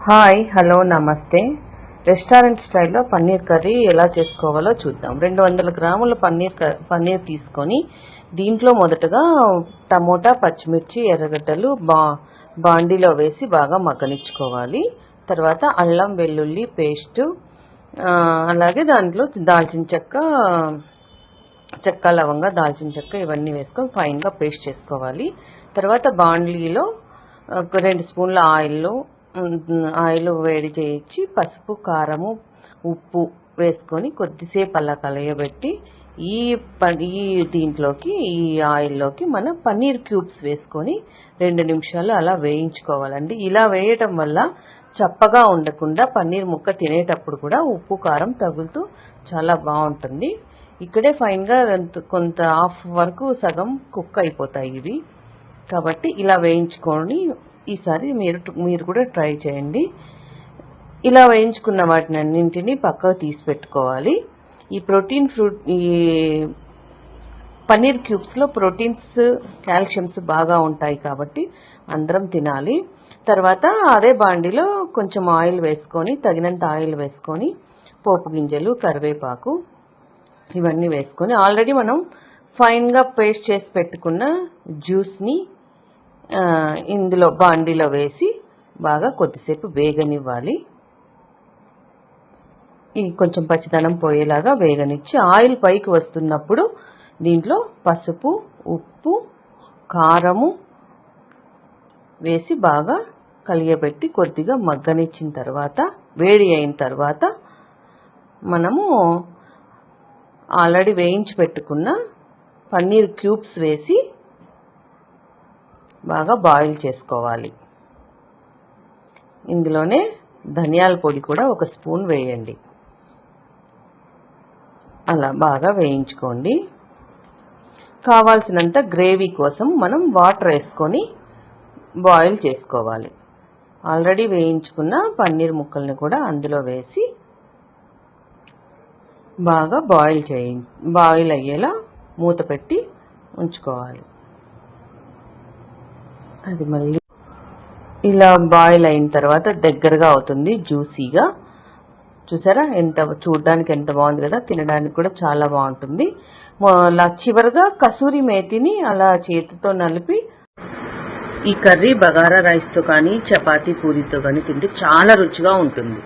Hi hello నమస్తే. Restaurant స్టైల్లో paneer curry ఎలా చేసుకోవాలో చూద్దాం. 200 గ్రాముల పన్నీర్ తీసుకొని దీంట్లో మొదటగా టమోటా, పచ్చిమిర్చి, ఎర్రగడ్డలు బాండీలో వేసి బాగా మగ్గనిచ్చుకోవాలి. తర్వాత అల్లం వెల్లుల్లి పేస్టు, అలాగే దాంట్లో దాల్చిన చెక్క లవంగ, దాల్చిన చెక్క ఇవన్నీ వేసుకొని ఫైన్గా పేస్ట్ చేసుకోవాలి. తర్వాత బాండ్లీలో 2 స్పూన్ల ఆయిల్ వేడి చేయించి పసుపు, కారము, ఉప్పు వేసుకొని కొద్దిసేపు అలా కలయబెట్టి ఈ ఆయిల్లోకి మన పన్నీర్ క్యూబ్స్ వేసుకొని 2 నిమిషాలు అలా వేయించుకోవాలండి. ఇలా వేయటం వల్ల చప్పగా ఉండకుండా పన్నీర్ ముక్క తినేటప్పుడు కూడా ఉప్పు కారం తగులుతూ చాలా బాగుంటుంది. ఇక్కడే ఫైన్గా కొంత హాఫ్ వరకు సగం కుక్ అయిపోతాయి ఇవి. కాబట్టి ఇలా వేయించుకొని ఈసారి మీరు కూడా ట్రై చేయండి. ఇలా వేయించుకున్న వాటిని అన్నింటినీ పక్కకు తీసి పెట్టుకోవాలి. ఈ పన్నీర్ క్యూబ్స్లో ప్రోటీన్స్, కాల్షియమ్స్ బాగా ఉంటాయి కాబట్టి అందరం తినాలి. తర్వాత అదే బాండిలో కొంచెం ఆయిల్ వేసుకొని, తగినంత ఆయిల్ వేసుకొని పోపు గింజలు, కరివేపాకు ఇవన్నీ వేసుకొని ఆల్రెడీ మనం ఫైన్గా పేస్ట్ చేసి పెట్టుకున్న జ్యూస్ని ఇందులో బాండీలో వేసి బాగా కొద్దిసేపు వేగనివ్వాలి. ఇది కొంచెం పచ్చిదనం పోయేలాగా వేగనిచ్చి ఆయిల్ పైకి వస్తున్నప్పుడు దీంట్లో పసుపు, ఉప్పు, కారము వేసి బాగా కలియబెట్టి కొద్దిగా మగ్గనిచ్చిన తర్వాత, వేడి అయిన తర్వాత మనము ఆల్రెడీ వేయించి పెట్టుకున్న పన్నీర్ క్యూబ్స్ వేసి బాగా బాయిల్ చేసుకోవాలి. ఇందులోనే ధనియాల పొడి కూడా 1 స్పూన్ వేయండి. అలా బాగా వేయించుకోండి. కావాల్సినంత గ్రేవీ కోసం మనం వాటర్ వేసుకొని బాయిల్ చేసుకోవాలి. ఆల్రెడీ వేయించుకున్న పన్నీర్ ముక్కల్ని కూడా అందులో వేసి బాగా బాయిల్ అయ్యేలా మూత పెట్టి ఉంచుకోవాలి. అది మళ్ళీ ఇలా బాయిల్ అయిన తర్వాత దగ్గరగా అవుతుంది, జ్యూసీగా. చూసారా చూడడానికి ఎంత బాగుంది కదా, తినడానికి కూడా చాలా బాగుంటుంది. చివరిగా కసూరి మేతిని అలా చేతితో నలిపి ఈ కర్రీ బగారా రైస్తో కానీ చపాతీ పూరితో కానీ తింటే చాలా రుచిగా ఉంటుంది.